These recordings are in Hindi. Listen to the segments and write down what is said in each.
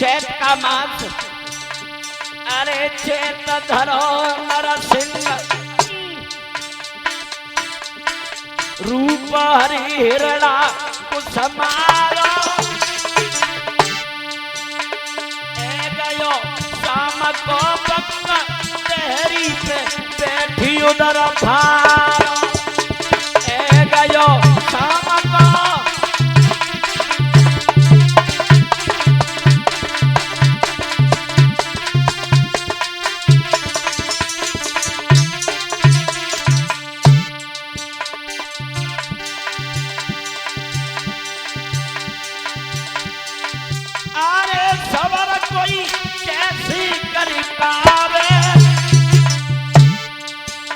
चैत का मास, अरे चैत धरो नरसिंह, रूप हरि हिरणा कुसमारो, ए गयो शाम को बंग देहरी पे बैठी उधर भारो, ए गयो शाम को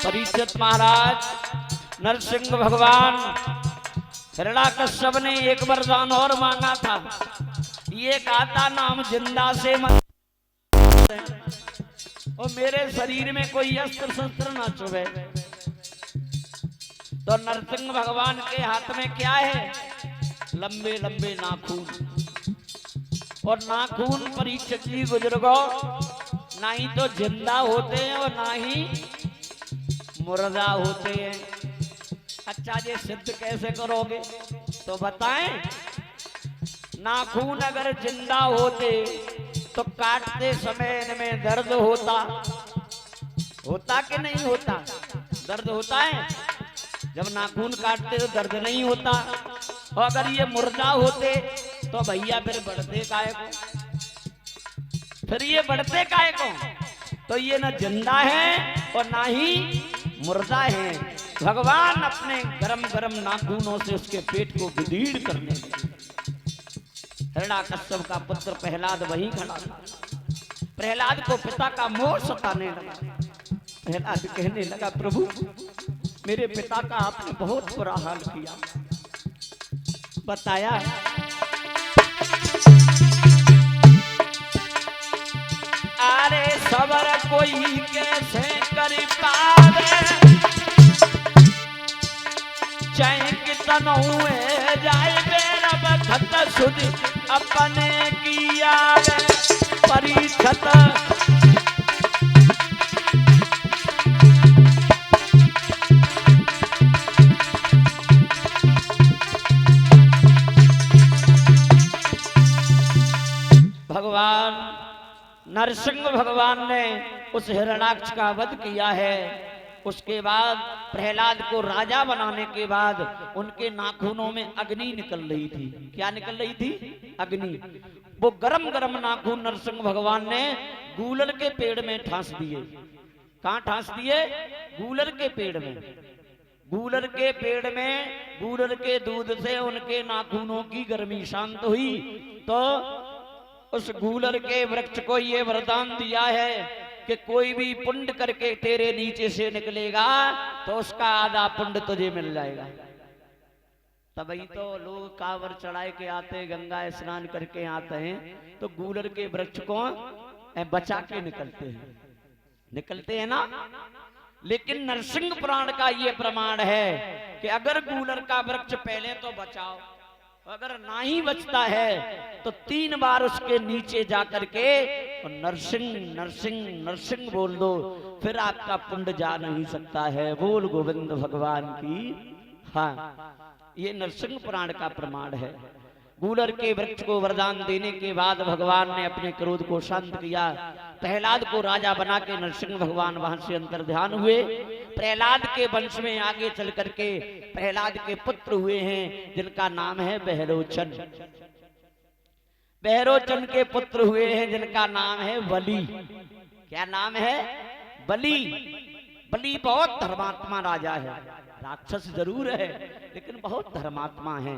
परीक्षित महाराज नरसिंह भगवान हिरण्याकश्यप ने एक वरदान और मांगा था। ये कहा था नाम जिंदा से मत और मेरे शरीर में कोई अस्त्र शस्त्र ना चुभे। तो नरसिंह भगवान के हाथ में क्या है? लंबे लंबे नाखून, और नाखून परीक्षित जी बुजुर्गों ना ही तो जिंदा होते हैं और ना ही मुर्दा होते हैं। अच्छा ये सिद्ध कैसे करोगे? तो बताएं। नाखून अगर जिंदा होते तो काटते समय इनमें दर्द होता कि नहीं होता? दर्द होता है। जब नाखून काटते तो दर्द नहीं होता। और अगर ये मुर्दा होते तो भैया फिर बढ़ते काहे को? फिर ये बढ़ते काहे को? तो ये न जिंदा है और ना ही मुर्दा है। भगवान अपने गरम गरम नाखूनों से उसके पेट को विदीर्ण करने लगे। हिरण्याकश्यप का पुत्र प्रहलाद वहीं खड़ा था। प्रहलाद को पिता का मोह सताने लगा। प्रहलाद कहने लगा, प्रभु मेरे पिता का आपने बहुत बुरा हाल किया। बताया अरे सबर कोई कैसे कर पावे, चाहे कितना हुए जाए मेरा बखत सुध अपने किया परीक्षित। भगवान नरसिंह भगवान ने उस हिरण्याक्ष का वध किया है। उसके बाद प्रहलाद को राजा बनाने के बाद उनके नाखूनों में अग्नि निकल रही थी। क्या निकल रही थी? अग्नि। वो गरम गरम नाखून नरसिंह भगवान ने गूलर के पेड़ में ठांस दिए। कहां ठांस दिए? गूलर के पेड़ में। गूलर के पेड़ में गूलर के दूध से उनके नाखूनों की गर्मी शांत हुई। तो उस गूलर के वृक्ष को ये वरदान दिया है कि कोई भी पुण्य करके तेरे नीचे से निकलेगा तो उसका आधा पुण्य तुझे मिल जाएगा। तभी तो लोग कांवर चढ़ाए के आते, गंगा स्नान करके आते हैं तो गूलर के वृक्ष को बचा के निकलते हैं ना। लेकिन नरसिंह पुराण का ये प्रमाण है कि अगर गूलर का वृक्ष पहले तो बचाओ, अगर ना ही बचता है तो 3 बार उसके नीचे जाकर के और नरसिंह नरसिंह नरसिंह बोल दो, फिर आपका पुण्य जा नहीं सकता है। बोल गोविंद भगवान की। हाँ, ये नरसिंह पुराण का प्रमाण है। गूलर के वृक्ष को वरदान देने के बाद भगवान ने अपने क्रोध को शांत किया। प्रहलाद को राजा बना के नरसिंह भगवान वहां से अंतर्ध्यान हुए। प्रहलाद के वंश में आगे चल करके प्रहलाद के पुत्र हुए हैं जिनका नाम है बहरोचन। बहरोचन के पुत्र हुए हैं जिनका नाम है बलि। क्या नाम है? बलि। बलि बहुत धर्मात्मा राजा है। राक्षस जरूर है लेकिन बहुत धर्मात्मा है।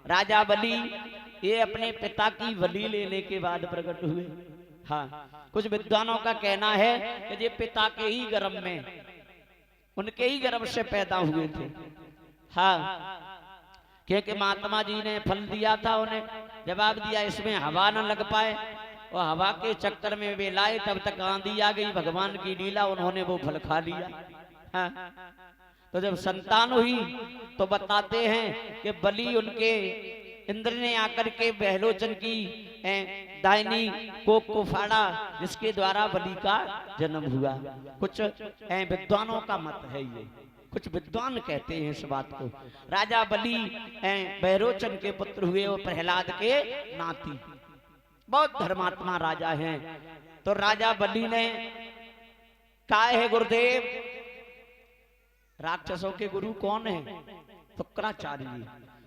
राजा बलि ये अपने पिता की बलि लेने के बाद प्रकट हुए। हाँ, कुछ विद्वानों का कहना है कि ये पिता के ही गर्भ में, उनके ही गर्भ से पैदा हुए थे। हाँ, क्योंकि महात्मा जी ने फल दिया था, उन्हें जवाब दिया इसमें हवा न लग पाए और हवा के चक्कर में वे लाए, तब तक आंधी आ गई। भगवान की लीला, उन्होंने वो फल खा लिया। हाँ, तो जब संतान हुई तो बताते हैं कि बलि उनके इंद्र ने आकर के बहलोचन की दाहिनी कोख को फाड़ा, जिसके द्वारा बलि का जन्म हुआ। कुछ विद्वानों का मत है, ये कुछ विद्वान कहते हैं इस बात को। राजा बलि बहलोचन के पुत्र हुए, वो प्रहलाद के नाती, बहुत धर्मात्मा राजा हैं। तो राजा बलि ने कहा है गुरुदेव, राक्षसों के गुरु कौन है? शुक्राचार्य जी।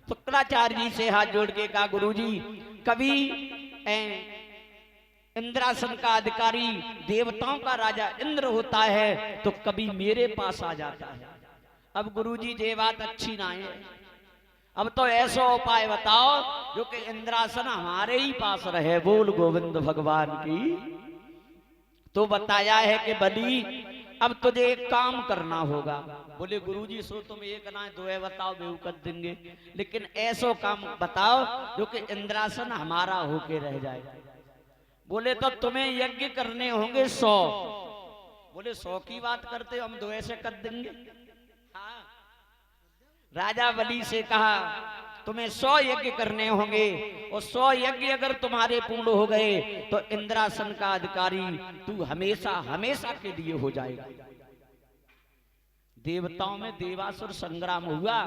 शुक्राचार्य जी से हाथ जोड़ के कहा गुरुजी, कभी इंद्रासन का अधिकारी देवताओं का राजा इंद्र होता है तो कभी मेरे पास आ जाता है। अब गुरुजी ये बात अच्छी ना है, अब तो ऐसा उपाय बताओ जो कि इंद्रासन हमारे ही पास रहे। बोल गोविंद भगवान की। तो बताया है कि बलि अब तुझे एक काम करना होगा। बोले गुरुजी सो तुम एक ना दो बताओ, बेऊ कर देंगे, लेकिन ऐसा काम बताओ जो कि इंद्रासन हमारा होके रह जाए। बोले तो तुम्हें यज्ञ करने होंगे 100। बोले 100 की बात करते हो, हम 2 ऐसे कर देंगे। हाँ। राजा बलि से कहा तुम्हें 100 यज्ञ करने होंगे, और 100 यज्ञ अगर तुम्हारे पूर्ण हो गए तो इंद्रासन का अधिकारी तू हमेशा हमेशा के लिए हो जाएगा। देवताओं में देवासुर संग्राम हुआ,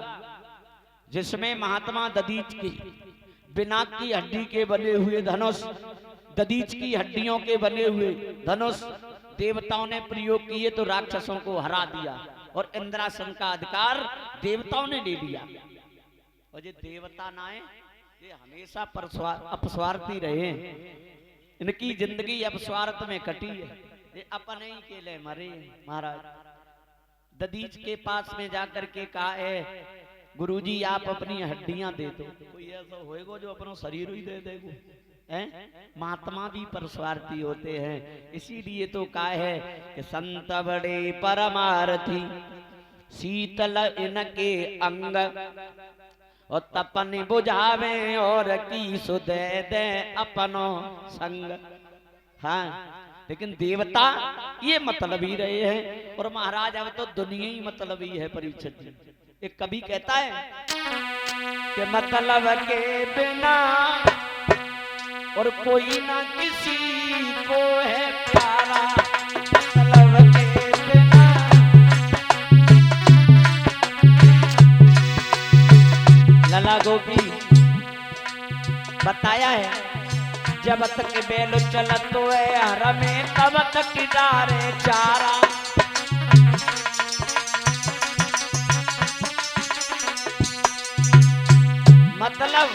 जिसमें महात्मा दधीच की बिना की हड्डी के बने हुए धनुष, दधीच की हड्डियों के बने हुए धनुष देवताओं ने प्रयोग किए तो राक्षसों को हरा दिया, और इंद्रासन का अधिकार देवताओं ने ले लिया। और ये देवता ना है, ये हमेशा अपस्वार्थी रहे, इनकी जिंदगी अपस्वार्थ में कटी है, ये अपने ही के लिए मरे। महाराज दधीच के पास में जाकर के कहा है गुरुजी आप अपनी हड्डियां दे दो। कोई ऐसा होएगा जो अपना शरीर ही दे देगा? महात्मा भी परस्वार्थी होते हैं, इसीलिए तो कहा है कि संत बड़े परमार्थी शीतल इनके अंग, और तपन बुझावे और की सुदे दे अपनो संग। हाँ, लेकिन देवता ये मतलब ही रहे हैं, और महाराज अब तो दुनिया ही मतलब ही है। परीक्षित जी एक कवि कहता है कि मतलब के बिना और कोई ना किसी को है प्यारा, मतलब के बिना। लला गोपी बताया है जब तक बेल चलत तो हर में तब तक डारे चारा। मतलब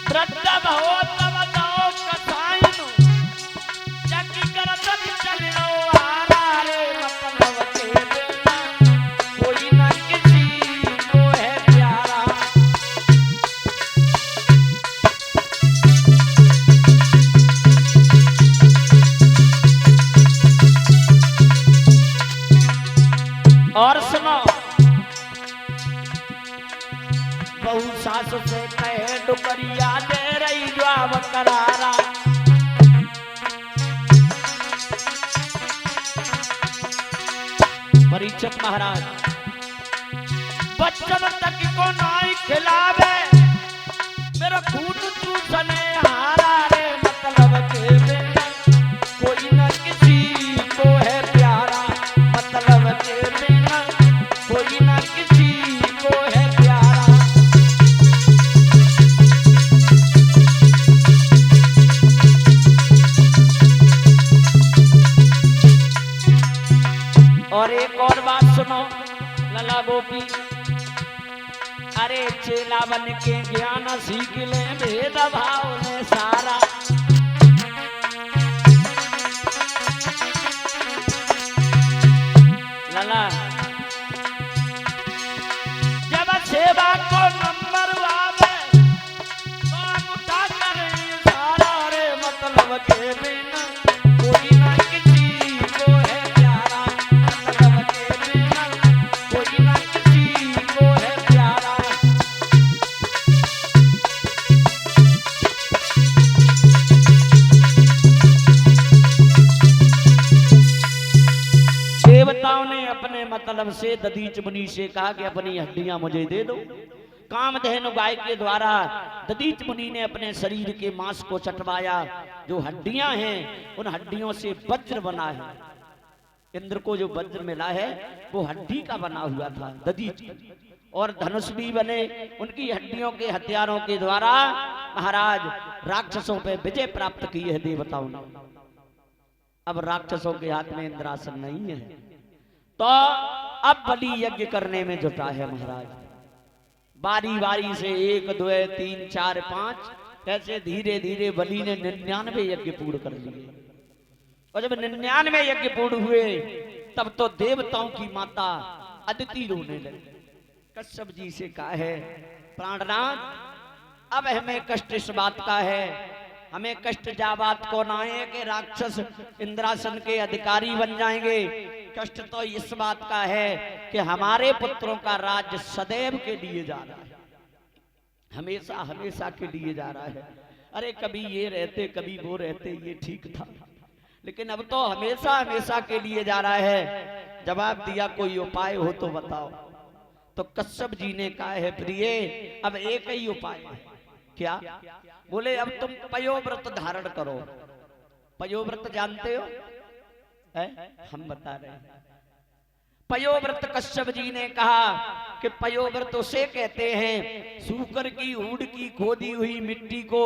द्रव्य हो तब दो कसाईन जगी कर तब चलो आरा रे। मतलब के बिना कोई ना किसी को है प्यारा। और सुनो, बहु सास से कहे डुकरिया दे रही जवाब करारा। परीक्षित महाराज बच्चन तक को नाई खिलावे, मेरा खून चूसने हारा रे। मतलब के बिना कोई न किसी को है प्यारा, मतलब के बिना कोई न किसी को है प्यारा। और एक और बात सुनो लला गोपी, अरे चेला बन के ज्ञान सीख ले भेद भाव में सारा। लला जब सेवा को नंबर आवे तो उठा कर सारा रे। मतलब के बिना कोई ना किसी को है प्यारा, मतलब के बिना कोई ना किसी को है प्यारा। देवताओं ने अपने मतलब से दधीच मुनि से कहा कि अपनी हड्डियां मुझे दे दो। कामधेनु गाय के द्वारा दधीच मुनि ने अपने शरीर के मांस को चटवाया। जो हड्डियां हैं उन हड्डियों से वज्र बना है। इंद्र को जो वज्र मिला है वो हड्डी का बना हुआ था दधीच। और धनुष भी बने उनकी हड्डियों के हथियारों के द्वारा महाराज राक्षसों पे विजय प्राप्त की है देवताओं ने। अब राक्षसों के हाथ में इंद्रासन नहीं है, तो अब बलि यज्ञ करने में जुटा है महाराज। बारी बारी से 1 2 3 4 5 ऐसे धीरे धीरे बलि ने 99 यज्ञ पूर्ण कर लिए। और जब 99 यज्ञ पूर्ण हुए तब तो देवताओं की माता अदिति रोने लगी। कश्यप जी से कहा है प्राणनाथ अब हमें कष्ट इस बात का है, हमें कष्ट जा बात को ना है कि राक्षस इंद्रासन के अधिकारी बन जाएंगे। कष्ट तो इस बात का है कि हमारे पुत्रों का राज्य सदैव के लिए जा रहा है, हमेशा हमेशा के लिए जा रहा है। अरे कभी ये रहते कभी वो रहते ये ठीक था, लेकिन अब तो हमेशा हमेशा के लिए जा रहा है। जवाब दिया कोई उपाय हो तो बताओ। तो कश्यप जी ने कहा है प्रिय अब एक ही उपाय है। क्या? बोले अब तुम पयोव्रत धारण करो। पयोव्रत जानते हो? है? हम बता रहे हैं। पयोव्रत कश्यप जी ने कहा कि पयोव्रत उसे कहते हैं सूकर की ऊड़ की खोदी हुई मिट्टी को